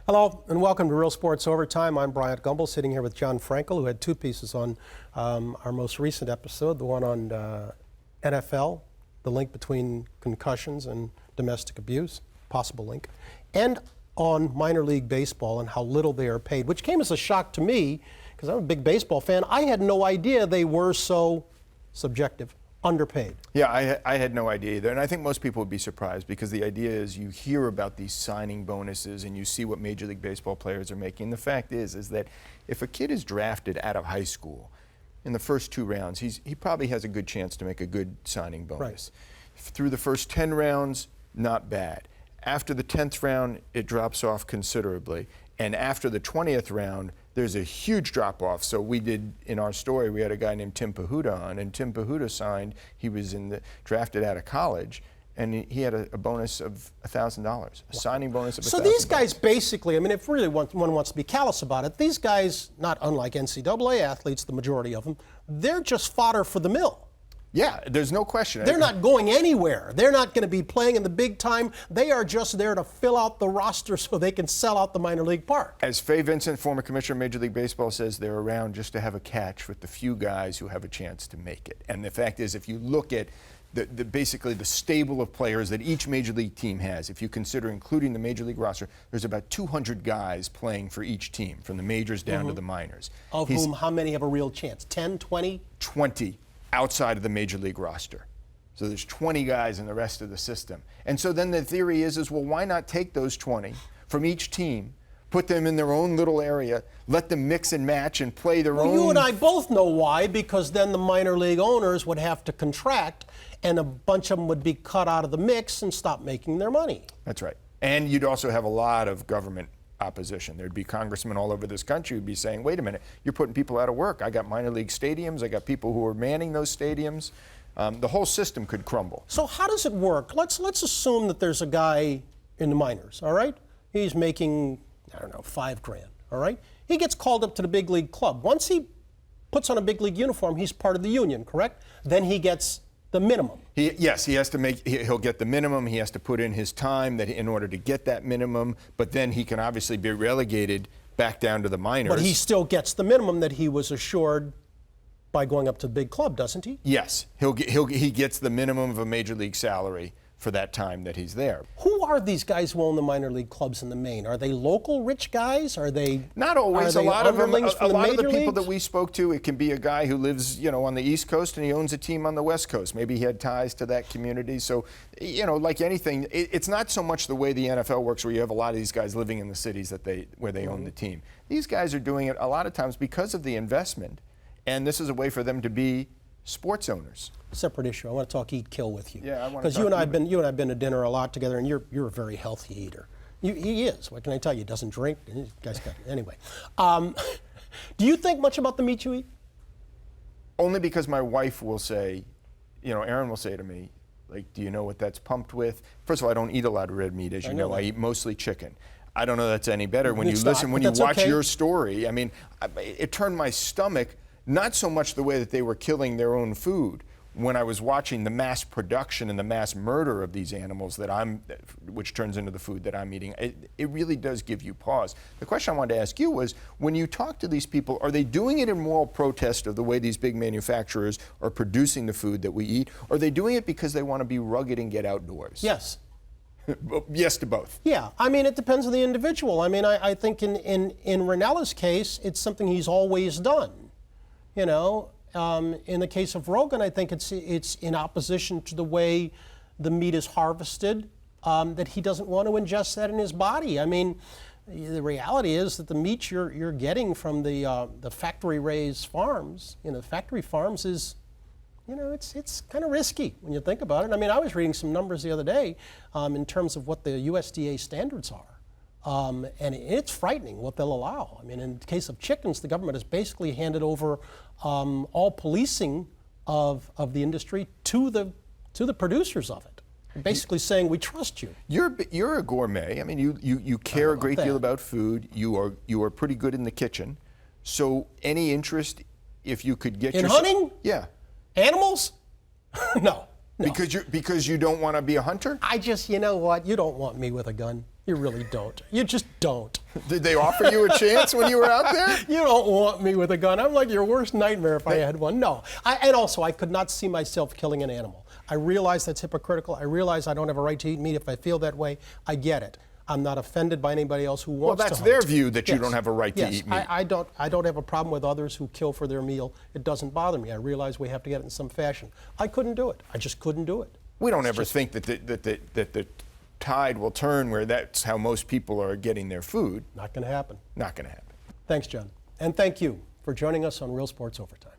Hello and welcome to Real Sports Overtime. I'm Bryant Gumbel, sitting here with John Frankel, who had two pieces on our most recent episode, the one on NFL, the link between concussions and domestic abuse, possible link, and on minor league baseball and how little they are paid, which came as a shock to me because I'm a big baseball fan. I had no idea they were so subjective. Underpaid. Yeah, I had no idea either, and I think most people would be surprised because the idea is you hear about these signing bonuses and you see what Major League Baseball players are making. The fact is that if a kid is drafted out of high school in the first 2 rounds, he probably has a good chance to make a good signing bonus. Right. Through the first 10 rounds, not bad. After the 10th round, it drops off considerably, and after the 20th round, there's a huge drop-off. So we did, in our story, we had a guy named Tim Pahuda on, and Tim Pahuda signed, he was drafted out of college, and he had a bonus of $1,000, a signing bonus of $1,000. So these guys basically, I mean, if really one wants to be callous about it, these guys, not unlike NCAA athletes, the majority of them, they're just fodder for the mill. Yeah, there's no question. They're not going anywhere. They're not going to be playing in the big time. They are just there to fill out the roster so they can sell out the minor league park. As Fay Vincent, former commissioner of Major League Baseball, says, they're around just to have a catch with the few guys who have a chance to make it. And the fact is, if you look at basically the stable of players that each major league team has, if you consider including the major league roster, there's about 200 guys playing for each team, from the majors down to the minors. Of whom, how many have a real chance? 10, 20? 20. Outside of the major league roster. So there's 20 guys in the rest of the system. And so then the theory is well, why not take those 20 from each team, put them in their own little area, let them mix and match and play their own. You and I both know why, because then the minor league owners would have to contract and a bunch of them would be cut out of the mix and stop making their money. That's right. And you'd also have a lot of government opposition. There'd be congressmen all over this country who'd be saying, wait a minute, you're putting people out of work. I got minor league stadiums. I got people who are manning those stadiums. The whole system could crumble. So how does it work? Let's assume that there's a guy in the minors, all right? He's making, I don't know, $5,000, all right? He gets called up to the big league club. Once he puts on a big league uniform, he's part of the union, correct? Then he gets the minimum. Yes, he has to he'll get the minimum. He has to put in his time in order to get that minimum, but then he can obviously be relegated back down to the minors. But he still gets the minimum that he was assured by going up to the big club, doesn't he? Yes, he gets the minimum of a major league salary for that time that he's there. Who are these guys who own the minor league clubs in the main? Are they local rich guys? Are they not always? A lot of them. A lot of the people leagues? that we spoke to, it can be a guy who lives, on the East Coast and he owns a team on the West Coast. Maybe he had ties to that community. So, like anything, it's not so much the way the NFL works, where you have a lot of these guys living in the cities where they own the team. These guys are doing it a lot of times because of the investment, and this is a way for them to be sports owners. Separate issue. I want to talk eat kill with you. Yeah, I want to. Because you and I have been to dinner a lot together, and you're a very healthy eater. He is. What can I tell you? He doesn't drink. Guy's got anyway. Do you think much about the meat you eat? Only because my wife will say, Erin will say to me, like, do you know what that's pumped with? First of all, I don't eat a lot of red meat, as you know. I eat mostly chicken. I don't know that's any better. When you watch your story, I mean, it turned my stomach, not so much the way that they were killing their own food, when I was watching the mass production and the mass murder of these animals which turns into the food that I'm eating. It really does give you pause. The question I wanted to ask you was, when you talk to these people, are they doing it in moral protest of the way these big manufacturers are producing the food that we eat? Or are they doing it because they want to be rugged and get outdoors? Yes. Yes to both. Yeah, I mean, it depends on the individual. I mean, I think in Ranella's case, it's something he's always done. In the case of Rogan, I think it's in opposition to the way the meat is harvested, that he doesn't want to ingest that in his body. I mean, the reality is that the meat you're getting from the factory-raised farms, factory farms is, it's kind of risky when you think about it. I mean, I was reading some numbers the other day in terms of what the USDA standards are. And it's frightening what they'll allow. I mean, in the case of chickens, the government has basically handed over all policing of the industry to the producers of it, basically saying we trust you. You're a gourmet. I mean, you care a great deal about food. You are pretty good in the kitchen. So, any interest, if you could get in hunting? Yeah. Animals? No. Because you don't want to be a hunter? You know what? You don't want me with a gun. You really don't. You just don't. Did they offer you a chance when you were out there? You don't want me with a gun. I'm like your worst nightmare if I had one. No. And also, I could not see myself killing an animal. I realize that's hypocritical. I realize I don't have a right to eat meat if I feel that way. I get it. I'm not offended by anybody else who wants to Well, that's hunt. their view that you Yes. don't have a right to Yes. eat meat. I don't have a problem with others who kill for their meal. It doesn't bother me. I realize we have to get it in some fashion. I couldn't do it. I just couldn't do it. We don't ever think that the tide will turn where that's how most people are getting their food. Not going to happen. Not going to happen. Thanks, John. And thank you for joining us on Real Sports Overtime.